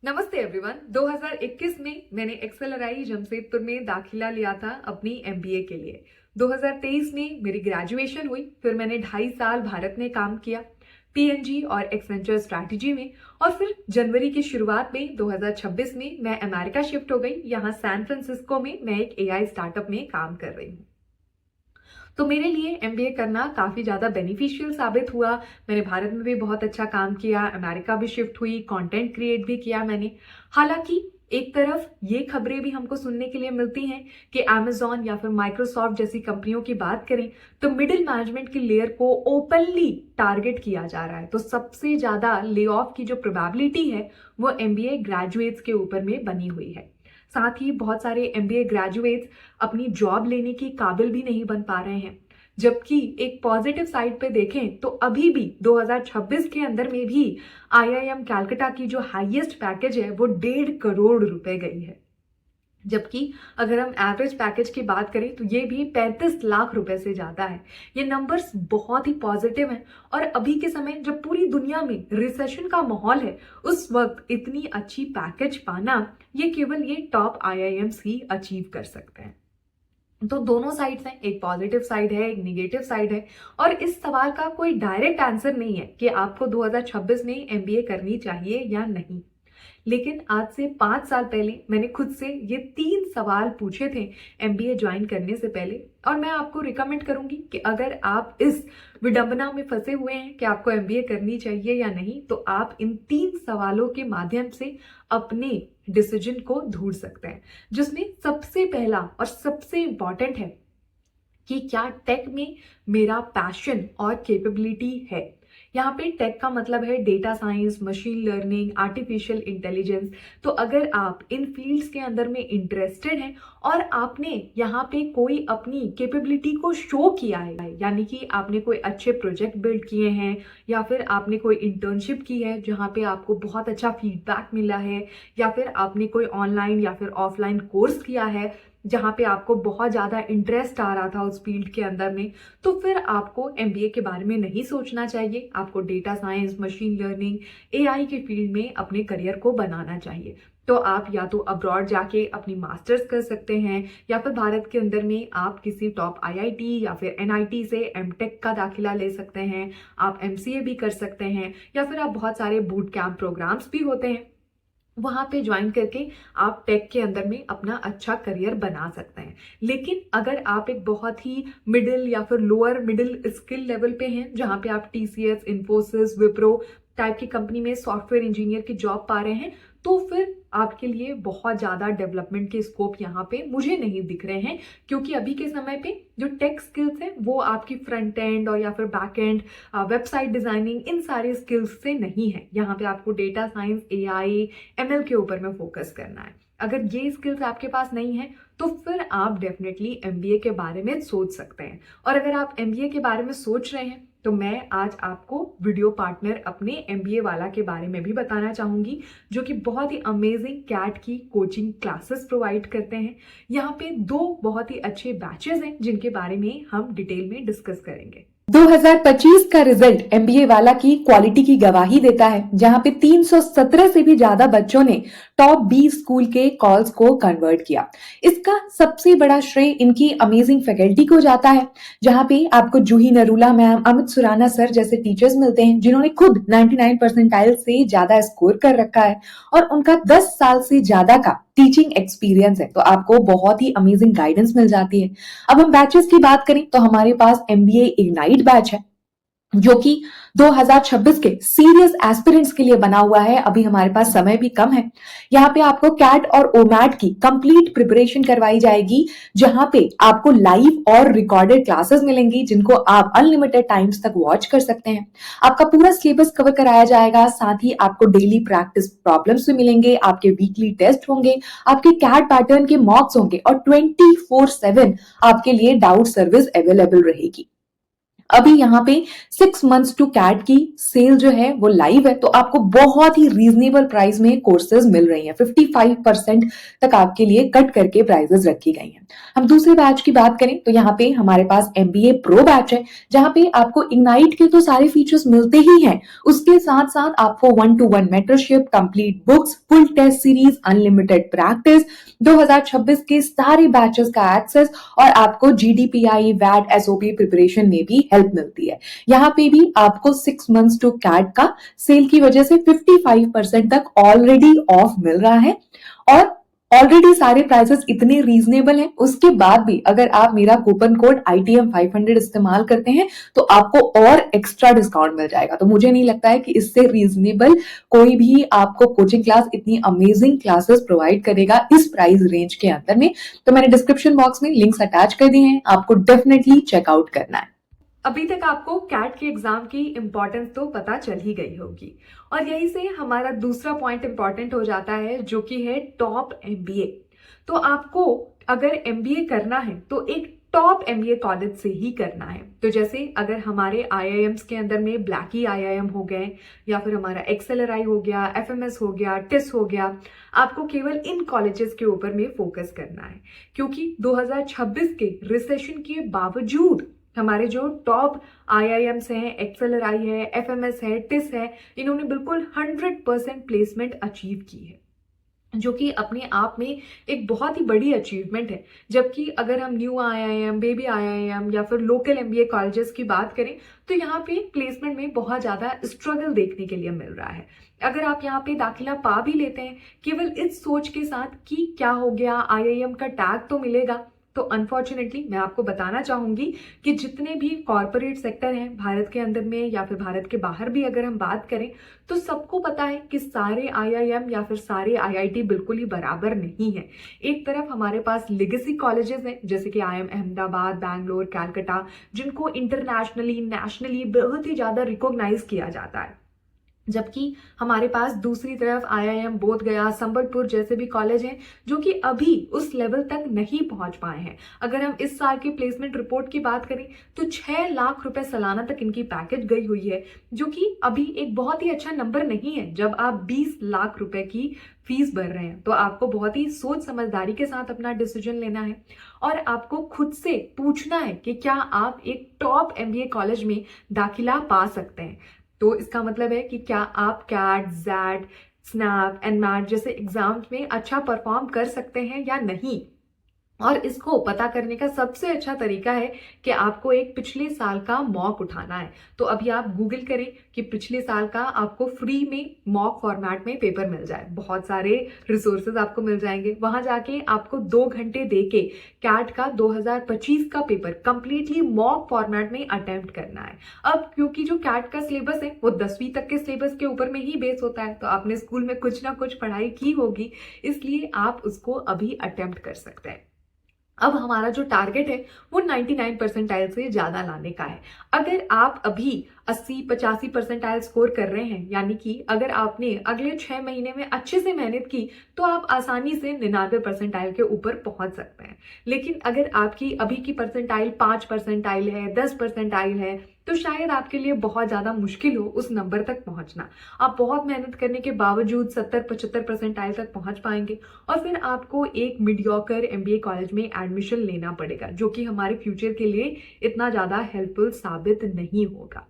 नमस्ते एवरीवन। 2021 में मैंने एक्सेलराई जमशेदपुर में दाखिला लिया था अपनी एमबीए के लिए। 2023 में मेरी ग्रेजुएशन हुई, फिर मैंने 2.5 साल भारत में काम किया पीएनजी और एक्सेंचर स्ट्रैटेजी में, और फिर जनवरी की शुरुआत में 2026 में मैं अमेरिका शिफ्ट हो गई। यहाँ सैन फ्रांसिस्को में मैं एक एआई स्टार्टअप में काम कर रही हूँ। तो मेरे लिए एमबीए करना काफ़ी ज़्यादा बेनिफिशियल साबित हुआ। मैंने भारत में भी बहुत अच्छा काम किया, अमेरिका भी शिफ्ट हुई, कंटेंट क्रिएट भी किया मैंने। हालांकि एक तरफ ये खबरें भी हमको सुनने के लिए मिलती हैं कि अमेजॉन या फिर माइक्रोसॉफ्ट जैसी कंपनियों की बात करें तो मिडिल मैनेजमेंट की लेयर को ओपनली टारगेट किया जा रहा है। तो सबसे ज़्यादा ले ऑफ की जो प्रोबेबिलिटी है वो एमबीए ग्रेजुएट्स के ऊपर में बनी हुई है। साथ ही बहुत सारे एमबीए ग्रेजुएट्स अपनी जॉब लेने की काबिल भी नहीं बन पा रहे हैं। जबकि एक पॉजिटिव साइड पे देखें तो अभी भी 2026 के अंदर में भी आईआईएम कैलकाटा की जो हाईएस्ट पैकेज है वो 1.5 करोड़ रुपए गई है। जबकि अगर हम एवरेज पैकेज की बात करें तो ये भी 35 लाख रुपए से ज्यादा है। ये नंबर्स बहुत ही पॉजिटिव हैं, और अभी के समय जब पूरी दुनिया में रिसेशन का माहौल है उस वक्त इतनी अच्छी पैकेज पाना ये केवल ये टॉप आईआईएम्स ही अचीव कर सकते हैं। तो दोनों साइड्स हैं, एक पॉजिटिव साइड है, एक निगेटिव साइड है, और इस सवाल का कोई डायरेक्ट आंसर नहीं है कि आपको 2026 में एमबीए करनी चाहिए या नहीं। लेकिन आज से 5 साल पहले मैंने खुद से ये 3 सवाल पूछे थे एमबीए ज्वाइन करने से पहले, और मैं आपको रिकमेंड करूंगी कि अगर आप इस विडंबना में फंसे हुए हैं कि आपको एमबीए करनी चाहिए या नहीं, तो आप इन 3 सवालों के माध्यम से अपने डिसीजन को ढूंढ सकते हैं। जिसमें सबसे पहला और सबसे इंपॉर्टेंट है कि क्या टेक में मेरा पैशन और कैपेबिलिटी है। यहाँ पे टेक का मतलब है data science, machine learning, artificial intelligence. तो अगर आप इन फील्ड्स के अंदर में इंटरेस्टेड हैं और आपने यहाँ पे कोई अपनी कैपेबिलिटी को शो किया है, यानी कि आपने कोई अच्छे प्रोजेक्ट बिल्ड किए हैं या फिर आपने कोई इंटर्नशिप की है जहाँ पे आपको बहुत अच्छा फीडबैक मिला है, या फिर आपने कोई ऑनलाइन या फिर ऑफलाइन कोर्स किया है जहाँ पे आपको बहुत ज़्यादा इंटरेस्ट आ रहा था उस फील्ड के अंदर में, तो फिर आपको एमबीए के बारे में नहीं सोचना चाहिए। आपको data science, machine learning, AI के फील्ड में अपने करियर को बनाना चाहिए। तो आप या तो अब्रॉड जाके अपनी मास्टर्स कर सकते हैं, या फिर भारत के अंदर में आप किसी टॉप आईआईटी या फिर एनआईटी से एमटेक का दाखिला ले सकते हैं। आप एमसीए भी कर सकते हैं, या फिर आप बहुत सारे बूट कैंप प्रोग्राम्स भी होते हैं वहां पे ज्वाइन करके आप टेक के अंदर में अपना अच्छा करियर बना सकते हैं। लेकिन अगर आप एक बहुत ही मिडिल या फिर लोअर मिडिल स्किल लेवल पे हैं, जहां पे आप टीसीएस, इन्फोसिस, विप्रो टाइप की कंपनी में सॉफ्टवेयर इंजीनियर की जॉब पा रहे हैं, तो फिर आपके लिए बहुत ज्यादा डेवलपमेंट के स्कोप यहाँ पे मुझे नहीं दिख रहे हैं। क्योंकि अभी के समय पे जो टेक स्किल्स हैं वो आपकी फ्रंट एंड और या फिर बैक एंड, वेबसाइट डिजाइनिंग, इन सारे स्किल्स से नहीं है। यहाँ पे आपको डेटा साइंस, एआई, एमएल के ऊपर में फोकस करना है। अगर ये स्किल्स आपके पास नहीं है तो फिर आप डेफिनेटली एमबीए के बारे में सोच सकते हैं। और अगर आप एमबीए के बारे में सोच रहे हैं तो मैं आज आपको वीडियो पार्टनर अपने एमबीए वाला के बारे में भी बताना चाहूंगी, जो कि बहुत ही अमेजिंग कैट की कोचिंग क्लासेस प्रोवाइड करते हैं। यहाँ पे 2 बहुत ही अच्छे बैचेस हैं जिनके बारे में हम डिटेल में डिस्कस करेंगे। 2025 का रिजल्ट एमबीए वाला की क्वालिटी की गवाही देता है, जहां पे 317 से भी ज्यादा बच्चों ने टॉप 20 स्कूल के कॉल्स को कन्वर्ट किया। इसका सबसे बड़ा श्रेय इनकी अमेजिंग फैकल्टी को जाता है, जहां पे आपको जूही नरूला मैम, अमित सुराना सर जैसे टीचर्स मिलते हैं जिन्होंने खुद 99 परसेंटाइल से ज्यादा स्कोर कर रखा है, और उनका 10 साल से ज्यादा का टीचिंग एक्सपीरियंस है। तो आपको बहुत ही अमेजिंग गाइडेंस मिल जाती है। अब हम बैचेस की बात करें तो हमारे पास एमबीए इग्नाइट बैच है, जो कि 2026 के सीरियस एस्पिरेंट्स के लिए बना हुआ है। अभी हमारे पास समय भी कम है। यहाँ पे आपको कैट और ओमैट की कंप्लीट प्रिपरेशन करवाई जाएगी, जहां पे आपको लाइव और रिकॉर्डेड क्लासेस मिलेंगी जिनको आप अनलिमिटेड टाइम्स तक वॉच कर सकते हैं। आपका पूरा सिलेबस कवर कराया जाएगा, साथ ही आपको डेली प्रैक्टिस प्रॉब्लम्स भी मिलेंगे, आपके वीकली टेस्ट होंगे, आपके कैट पैटर्न के मॉक्स होंगे, और 24/7 आपके लिए डाउट सर्विस अवेलेबल रहेगी। अभी यहाँ पे 6 मंथ्स टू कैट की सेल जो है वो लाइव है, तो आपको बहुत ही रीजनेबल प्राइस में कोर्सेज मिल रही हैं। 55% तक आपके लिए कट करके प्राइसेस रखी गई हैं। हम दूसरे बैच की बात करें तो यहाँ पे हमारे पास MBA प्रो बैच है, जहाँ पे आपको इग्नाइट के तो सारे फीचर्स मिलते ही हैं, उसके साथ साथ आपको 1-to-1 mentorship, complete books, full test series, unlimited practice, 2026 के सारे बैचेस का एक्सेस और आपको GDPI, वैट, SOP प्रिपरेशन में भी हेल्प मिलती है। यहाँ पे भी आपको 6 मंथ्स टू कैट का सेल की वजह से 55% तक ऑलरेडी ऑफ मिल रहा है और ऑलरेडी सारे प्राइसेस इतने रीजनेबल हैं, उसके बाद भी अगर आप मेरा कूपन कोड ITM 500 इस्तेमाल करते हैं तो आपको और एक्स्ट्रा डिस्काउंट मिल जाएगा। तो मुझे नहीं लगता है कि इससे रीजनेबल कोई भी आपको कोचिंग क्लास इतनी अमेजिंग क्लासेस प्रोवाइड करेगा इस प्राइस रेंज के अंदर में। तो मैंने डिस्क्रिप्शन बॉक्स में लिंक्स अटैच कर दिए हैं, आपको डेफिनेटली चेकआउट करना है। अभी तक आपको कैट के एग्जाम की इंपॉर्टेंस तो पता चल ही गई होगी और यहीं से हमारा दूसरा पॉइंट इंपॉर्टेंट हो जाता है, जो कि है टॉप MBA। तो आपको अगर MBA करना है तो एक टॉप MBA कॉलेज से ही करना है। तो जैसे अगर हमारे IIMs के अंदर में ब्लैकी IIM हो गए या फिर हमारा XLRI हो गया, FMS हो गया, TIS हो गया, आपको केवल इन कॉलेजेस के ऊपर में फोकस करना है, क्योंकि 2026 के रिसेशन के बावजूद हमारे जो टॉप IIMs हैं, XLRI है, FMS है, TIS है, इन्होंने बिल्कुल 100% प्लेसमेंट अचीव की है, जो कि अपने आप में एक बहुत ही बड़ी अचीवमेंट है। जबकि अगर हम न्यू IIM, बेबी IIM या फिर लोकल MBA कॉलेजेस की बात करें तो यहाँ पे प्लेसमेंट में बहुत ज्यादा स्ट्रगल देखने के लिए मिल रहा है। अगर आप यहाँ पे दाखिला पा भी लेते हैं केवल इस सोच के साथ कि क्या हो गया, IIM का टैग तो मिलेगा, तो अनफॉर्चुनेटली मैं आपको बताना चाहूंगी कि जितने भी कॉरपोरेट सेक्टर हैं भारत के अंदर में या फिर भारत के बाहर भी अगर हम बात करें तो सबको पता है कि सारे IIM या फिर सारे IIT बिल्कुल ही बराबर नहीं है। एक तरफ हमारे पास लेगेसी कॉलेजेस हैं जैसे कि IIM अहमदाबाद, बैंगलोर, कैलकाटा, जिनको इंटरनेशनली, नेशनली बहुत ही ज्यादा रिकॉग्नाइज किया जाता है, जबकि हमारे पास दूसरी तरफ IIM बोध गया, संबलपुर जैसे भी कॉलेज हैं जो कि अभी उस लेवल तक नहीं पहुंच पाए हैं। अगर हम इस साल की प्लेसमेंट रिपोर्ट की बात करें तो 6 लाख रुपए सालाना तक इनकी पैकेज गई हुई है, जो कि अभी एक बहुत ही अच्छा नंबर नहीं है। जब आप 20 लाख रुपए की फीस भर रहे हैं तो आपको बहुत ही सोच समझदारी के साथ अपना डिसीजन लेना है और आपको खुद से पूछना है कि क्या आप एक टॉप MBA कॉलेज में दाखिला पा सकते हैं। तो इसका मतलब है कि क्या आप कैट, जैट, स्नैप, एनमैट जैसे एग्जाम्स में अच्छा परफॉर्म कर सकते हैं या नहीं। और इसको पता करने का सबसे अच्छा तरीका है कि आपको एक पिछले साल का मॉक उठाना है। तो अभी आप गूगल करें कि पिछले साल का आपको फ्री में मॉक फॉर्मेट में पेपर मिल जाए, बहुत सारे रिसोर्सेज आपको मिल जाएंगे। वहां जाके आपको 2 घंटे देके कैट का 2025 का पेपर कंप्लीटली मॉक फॉर्मेट में अटेम्प्ट करना है। अब क्योंकि जो कैट का सिलेबस है वो 10वीं तक के सिलेबस के ऊपर में ही बेस होता है, तो आपने स्कूल में कुछ ना कुछ पढ़ाई की होगी, इसलिए आप उसको अभी अटेम्प्ट कर सकते हैं। अब हमारा जो टारगेट है वो 99 परसेंटाइल से ज्यादा लाने का है। अगर आप अभी 80-85 परसेंटाइल स्कोर कर रहे हैं, यानी कि अगर आपने अगले 6 महीने में अच्छे से मेहनत की तो आप आसानी से 99 परसेंटाइल के ऊपर पहुंच सकते हैं। लेकिन अगर आपकी अभी की परसेंटाइल 5 परसेंटाइल है, 10 परसेंटाइल है, तो शायद आपके लिए बहुत ज्यादा मुश्किल हो उस नंबर तक पहुंचना। आप बहुत मेहनत करने के बावजूद 70-75 परसेंटाइल तक पहुंच पाएंगे और फिर आपको एक मीडियोकर MBA कॉलेज में एडमिशन लेना पड़ेगा, जो कि हमारे फ्यूचर के लिए इतना ज्यादा हेल्पफुल साबित नहीं होगा।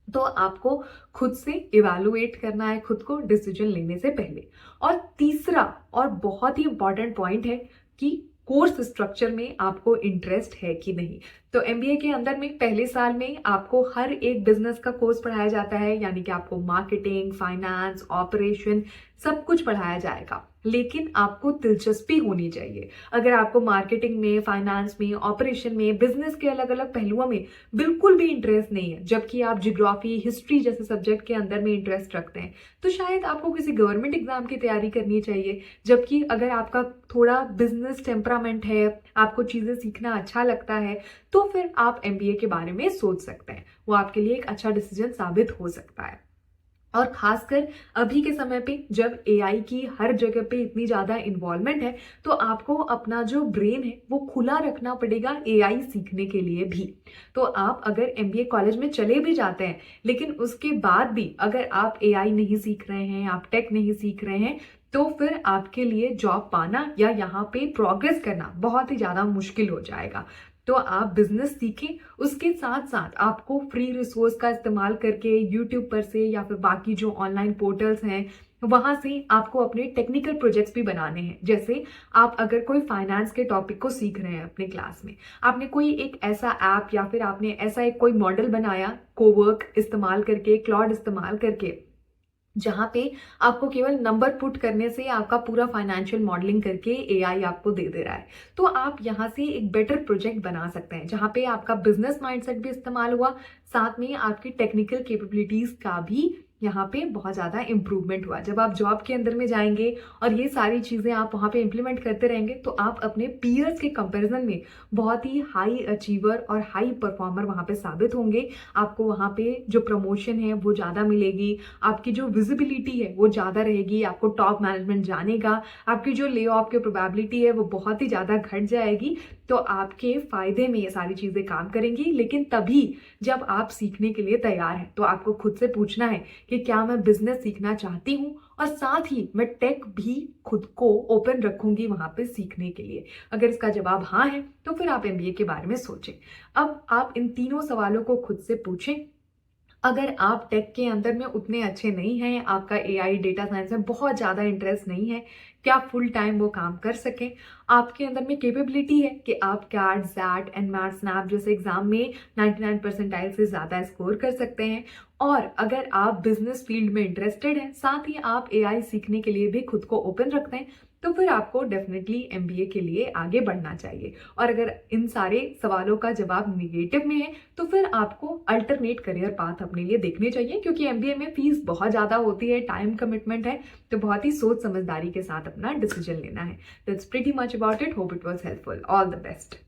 तो आपको खुद से इवैल्यूएट करना है, खुद को डिसीजन लेने से पहले। और तीसरा और बहुत ही इंपॉर्टेंट पॉइंट है कि कोर्स स्ट्रक्चर में आपको इंटरेस्ट है कि नहीं। तो MBA के अंदर में पहले साल में आपको हर एक बिजनेस का कोर्स पढ़ाया जाता है, यानी कि आपको मार्केटिंग, फाइनेंस, ऑपरेशन सब कुछ पढ़ाया जाएगा, लेकिन आपको दिलचस्पी होनी चाहिए। अगर आपको मार्केटिंग में, फाइनेंस में, ऑपरेशन में, बिजनेस के अलग अलग पहलुओं में बिल्कुल भी इंटरेस्ट नहीं है, जबकि आप ज्योग्राफी, हिस्ट्री जैसे सब्जेक्ट के अंदर में इंटरेस्ट रखते हैं, तो शायद आपको किसी गवर्नमेंट एग्जाम की तैयारी करनी चाहिए। जबकि अगर आपका थोड़ा बिजनेस टेम्परामेंट है, आपको चीजें सीखना अच्छा लगता है, तो फिर आप MBA के बारे में सोच सकते हैं। वो आपके लिए एक अच्छा डिसीजन साबित हो सकता है। और खासकर अभी के समय पे जब एआई की हर जगह पे इतनी ज़्यादा इन्वॉल्वमेंट है, तो आपको अपना जो ब्रेन है वो खुला रखना पड़ेगा एआई सीखने के लिए भी। तो आप अगर एमबीए कॉलेज में चले भी जाते हैं, लेकिन उसके बाद भी अगर आप एआई नहीं सीख रहे हैं, आप टेक नहीं सीख रहे हैं, तो फिर आपके लिए जॉब पाना या यहाँ पे प्रोग्रेस करना बहुत ही ज़्यादा मुश्किल हो जाएगा। तो आप बिजनेस सीखें, उसके साथ साथ आपको फ्री रिसोर्स का इस्तेमाल करके यूट्यूब पर से या फिर बाकी जो ऑनलाइन पोर्टल्स हैं वहां से आपको अपने टेक्निकल प्रोजेक्ट्स भी बनाने हैं। जैसे आप अगर कोई फाइनेंस के टॉपिक को सीख रहे हैं अपने क्लास में, आपने कोई एक ऐसा ऐप या फिर आपने ऐसा एक कोई मॉडल बनाया कोवर्क इस्तेमाल करके, क्लॉड इस्तेमाल करके, जहां पे आपको केवल नंबर पुट करने से आपका पूरा फाइनेंशियल मॉडलिंग करके एआई आपको दे दे रहा है, तो आप यहां से एक बेटर प्रोजेक्ट बना सकते हैं जहां पे आपका बिजनेस माइंडसेट भी इस्तेमाल हुआ, साथ में आपकी टेक्निकल कैपेबिलिटीज का भी यहाँ पे बहुत ज़्यादा इंप्रूवमेंट हुआ। जब आप जॉब के अंदर में जाएंगे और ये सारी चीज़ें आप वहाँ पे इम्प्लीमेंट करते रहेंगे, तो आप अपने पीयर्स के कंपैरिजन में बहुत ही हाई अचीवर और हाई परफॉर्मर वहाँ पे साबित होंगे। आपको वहाँ पे जो प्रमोशन है वो ज़्यादा मिलेगी, आपकी जो विजिबिलिटी है वो ज़्यादा रहेगी, आपको टॉप मैनेजमेंट जानेगा, आपकी जो ले ऑफ की प्रोबेबिलिटी है वो बहुत ही ज़्यादा घट जाएगी। तो आपके फायदे में ये सारी चीज़ें काम करेंगी। लेकिन तभी जब आप सीखने के लिए तैयार हैं, तो आपको खुद से पूछना है कि क्या मैं बिजनेस सीखना चाहती हूँ, और साथ ही मैं टेक भी खुद को ओपन रखूंगी वहां पे सीखने के लिए। अगर इसका जवाब हाँ है, तो फिर आप एमबीए के बारे में सोचें। अब आप इन तीनों सवालों को खुद से पूछें। अगर आप टेक के अंदर में उतने अच्छे नहीं हैं, आपका एआई डेटा साइंस में बहुत ज़्यादा इंटरेस्ट नहीं है, क्या फुल टाइम वो काम कर सकें, आपके अंदर में कैपेबिलिटी है कि आप कैट, जैट, एनमैट, स्नैप जैसे एग्जाम में 99 परसेंटाइल से ज़्यादा स्कोर कर सकते हैं, और अगर आप बिजनेस फील्ड में इंटरेस्टेड हैं, साथ ही आप एआई सीखने के लिए भी खुद को ओपन रखते हैं, तो फिर आपको डेफिनेटली एमबीए के लिए आगे बढ़ना चाहिए। और अगर इन सारे सवालों का जवाब निगेटिव में है, तो फिर आपको अल्टरनेट करियर पाथ अपने लिए देखने चाहिए, क्योंकि एमबीए में फीस बहुत ज़्यादा होती है, टाइम कमिटमेंट है, तो बहुत ही सोच समझदारी के साथ अपना डिसीजन लेना है। That's pretty much about it. Hope it was helpful. All the best.